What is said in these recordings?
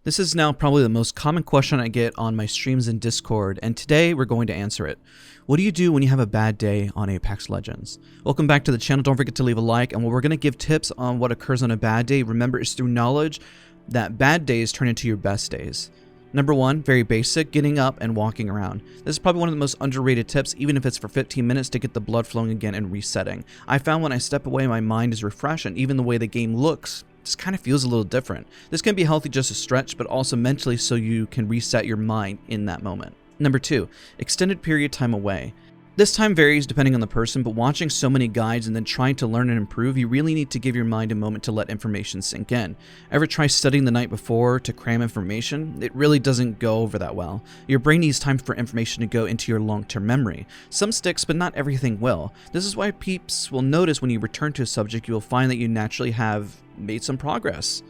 This is now probably the most common question I get on my streams in Discord, and today we're going to answer it. What do you do when you have a bad day on Apex Legends? Welcome back to the channel. Don't forget to leave a like, and we're going to give tips on what occurs on a bad day. Remember, it's through knowledge that bad days turn into your best days. Number one, very basic, getting up and walking around. This is probably one of the most underrated tips, even if it's for 15 minutes to get the blood flowing again and resetting. I found when I step away, my mind is refreshed, and even the way the game looks just kind of feels a little different. This can be healthy just a stretch, but also mentally so you can reset your mind in that moment. Number two, extended period time away. This time varies depending on the person, but watching so many guides and then trying to learn and improve, you really need to give your mind a moment to let information sink in. Ever try studying the night before to cram information? It really doesn't go over that well. Your brain needs time for information to go into your long-term memory. Some sticks, but not everything will. This is why peeps will notice when you return to a subject, you will find that you naturally have made some progress.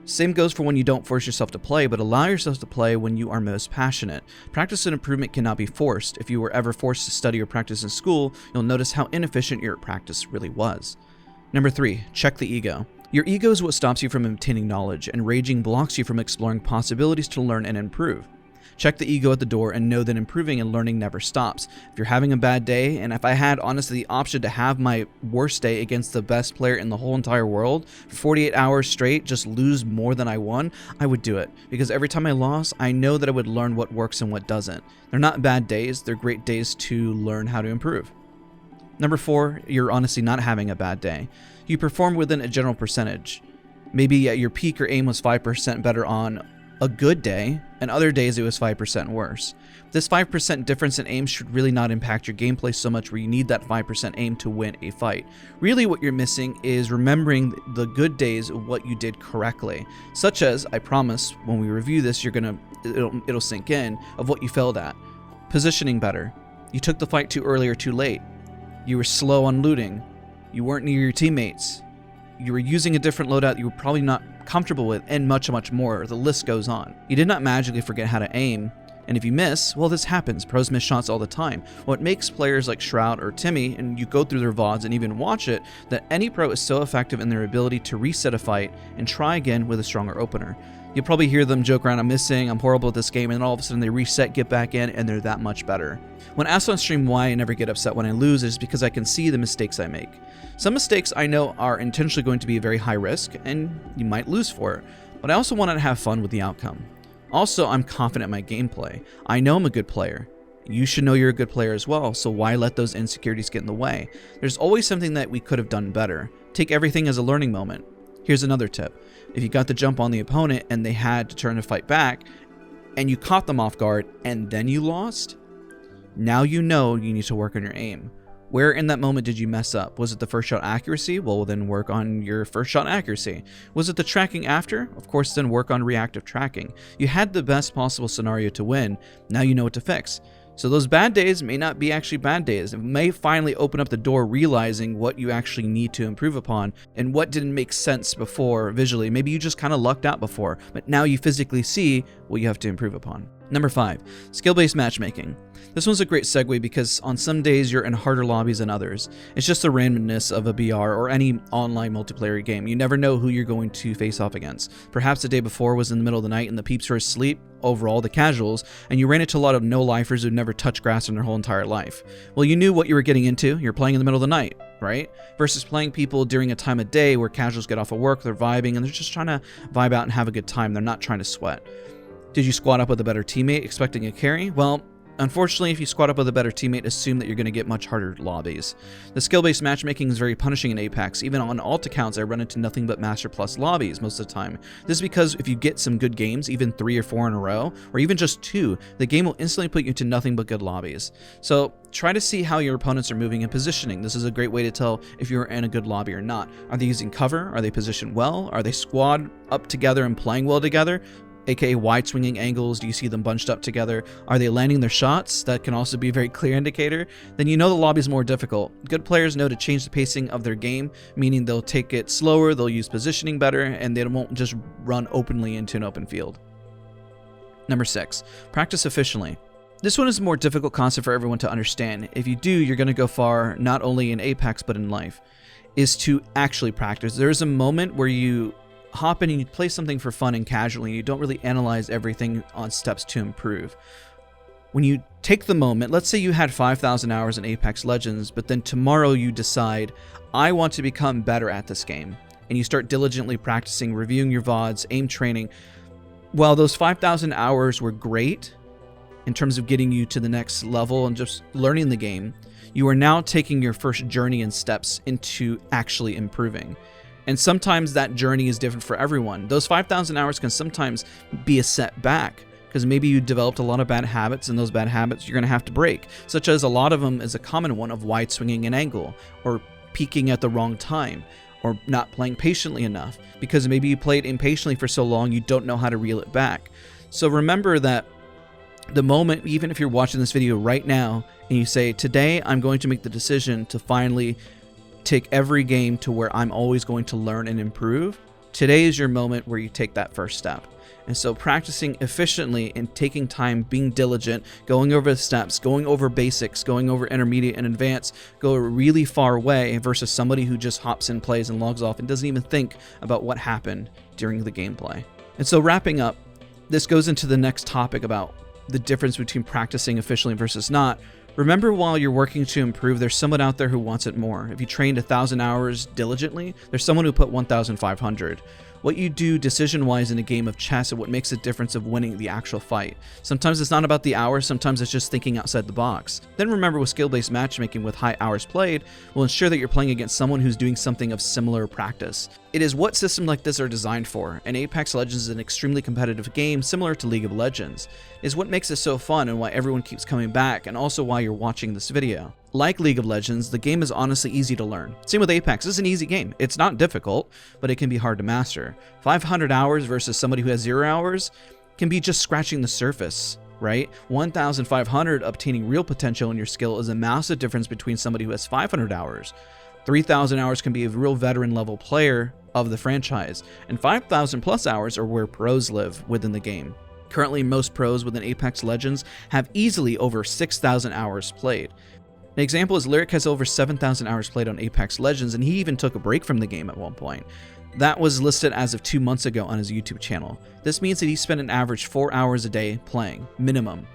Same goes for when you don't force yourself to play, but allow yourself to play when you are most passionate. Practice and improvement cannot be forced. If you were ever forced to study or practice in school, you'll notice how inefficient your practice really was. Number three, check the ego. Your ego is what stops you from obtaining knowledge, and raging blocks you from exploring possibilities to learn and improve. Check the ego at the door and know that improving and learning never stops. If you're having a bad day, and if I had honestly the option to have my worst day against the best player in the whole entire world for 48 hours straight, just lose more than I won, I would do it. Because every time I lost, I know that I would learn what works and what doesn't. They're not bad days, they're great days to learn how to improve. Number four, you're honestly not having a bad day. You perform within a general percentage. Maybe at your peak your aim was 5% better on a good day, and other days it was 5% worse. This 5% difference in aim should really not impact your gameplay so much where you need that 5% aim to win a fight. Really what you're missing is remembering the good days of what you did correctly. Such as, I promise, when we review this, it'll sink in, of what you failed at. Positioning better. You took the fight too early or too late. You were slow on looting. You weren't near your teammates. You were using a different loadout you were probably not comfortable with, and much more. The list goes on. You did not magically forget how to aim, and if you miss, well, this happens. Pros miss shots all the time. What makes players like Shroud or Timmy, and you go through their VODs and even watch it, that any pro is so effective in their ability to reset a fight and try again with a stronger opener. You'll probably hear them joke around, I'm missing, I'm horrible at this game, and then all of a sudden they reset, get back in, and they're that much better. When asked on stream why I never get upset when I lose, it's because I can see the mistakes I make. Some mistakes I know are intentionally going to be a very high risk, and you might lose for it, but I also want to have fun with the outcome. Also, I'm confident in my gameplay. I know I'm a good player. You should know you're a good player as well, so why let those insecurities get in the way? There's always something that we could have done better. Take everything as a learning moment. Here's another tip. If you got the jump on the opponent and they had to turn to fight back, and you caught them off guard, and then you lost, now you know you need to work on your aim. Where in that moment did you mess up? Was it the first shot accuracy? Well, then work on your first shot accuracy. Was it the tracking after? Of course, then work on reactive tracking. You had the best possible scenario to win. Now you know what to fix. So those bad days may not be actually bad days. It may finally open up the door realizing what you actually need to improve upon and what didn't make sense before visually. Maybe you just kind of lucked out before, but now you physically see what you have to improve upon. Number five, skill-based matchmaking. This one's a great segue because on some days you're in harder lobbies than others. It's just the randomness of a BR or any online multiplayer game. You never know who you're going to face off against. Perhaps the day before was in the middle of the night and the peeps were asleep, overall the casuals, and you ran into a lot of no-lifers who'd never touched grass in their whole entire life. Well, you knew what you were getting into. You're playing in the middle of the night, right? Versus playing people during a time of day where casuals get off of work, they're vibing, and they're just trying to vibe out and have a good time. They're not trying to sweat. Did you squad up with a better teammate expecting a carry? Well, unfortunately, if you squad up with a better teammate, assume that you're going to get much harder lobbies. The skill-based matchmaking is very punishing in Apex. Even on alt accounts, I run into nothing but Master Plus lobbies most of the time. This is because if you get some good games, even 3 or 4 in a row, or even just 2, the game will instantly put you into nothing but good lobbies. So try to see how your opponents are moving and positioning. This is a great way to tell if you're in a good lobby or not. Are they using cover? Are they positioned well? Are they squad up together and playing well together? AKA wide swinging angles. Do you see them bunched up together? Are they landing their shots? That can also be a very clear indicator. Then you know the lobby is more difficult. Good players know to change the pacing of their game, meaning they'll take it slower, they'll use positioning better, and they won't just run openly into an open field. Number 6, practice efficiently. This one is a more difficult concept for everyone to understand. If you do, you're going to go far, not only in Apex, but in life, is to actually practice. There is a moment where you hop in and you play something for fun and casually, and you don't really analyze everything on steps to improve. When you take the moment, let's say you had 5,000 hours in Apex Legends, but then tomorrow you decide, I want to become better at this game, and you start diligently practicing, reviewing your VODs, aim training. While those 5,000 hours were great in terms of getting you to the next level and just learning the game, you are now taking your first journey and steps into actually improving. And sometimes that journey is different for everyone. Those 5,000 hours can sometimes be a setback, because maybe you developed a lot of bad habits, and those bad habits you're going to have to break, such as a lot of them is a common one of wide swinging an angle, or peaking at the wrong time, or not playing patiently enough, because maybe you played impatiently for so long you don't know how to reel it back. So remember that the moment, even if you're watching this video right now, and you say, today I'm going to make the decision to finally take every game to where I'm always going to learn and improve, today is your moment where you take that first step. And so practicing efficiently and taking time, being diligent, going over the steps, going over basics, going over intermediate and advanced, go a really far way versus somebody who just hops in, plays, and logs off and doesn't even think about what happened during the gameplay. And so wrapping up, this goes into the next topic about the difference between practicing efficiently versus not. Remember, while you're working to improve, there's someone out there who wants it more. If you trained 1,000 hours diligently, there's someone who put 1,500. What you do decision-wise in a game of chess is what makes the difference of winning the actual fight. Sometimes it's not about the hours, sometimes it's just thinking outside the box. Then remember, with skill-based matchmaking with high hours played, will ensure that you're playing against someone who's doing something of similar practice. It is what systems like this are designed for, and Apex Legends is an extremely competitive game similar to League of Legends. It is what makes it so fun and why everyone keeps coming back, and also why you're watching this video. Like League of Legends, the game is honestly easy to learn. Same with Apex, it's an easy game. It's not difficult, but it can be hard to master. 500 hours versus somebody who has 0 hours can be just scratching the surface, right? 1,500 obtaining real potential in your skill is a massive difference between somebody who has 500 hours. 3,000 hours can be a real veteran level player of the franchise, and 5,000 plus hours are where pros live within the game. Currently, most pros within Apex Legends have easily over 6,000 hours played. An example is Lyric has over 7,000 hours played on Apex Legends, and he even took a break from the game at one point. That was listed as of 2 months ago on his YouTube channel. This means that he spent an average 4 hours a day playing, minimum.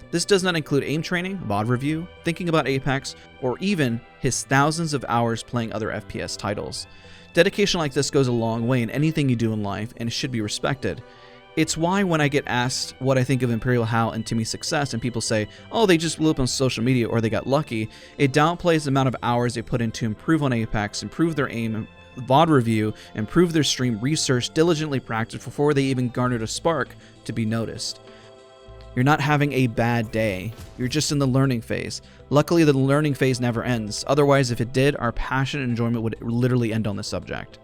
This does not include aim training, VOD review, thinking about Apex, or even his thousands of hours playing other FPS titles. Dedication like this goes a long way in anything you do in life, and it should be respected. It's why when I get asked what I think of Imperial Hal and Timmy's success, and people say, oh, they just blew up on social media or they got lucky, it downplays the amount of hours they put in to improve on Apex, improve their aim, VOD review, improve their stream, research, diligently practice before they even garnered a spark to be noticed. You're not having a bad day. You're just in the learning phase. Luckily, the learning phase never ends. Otherwise, if it did, our passion and enjoyment would literally end on this subject.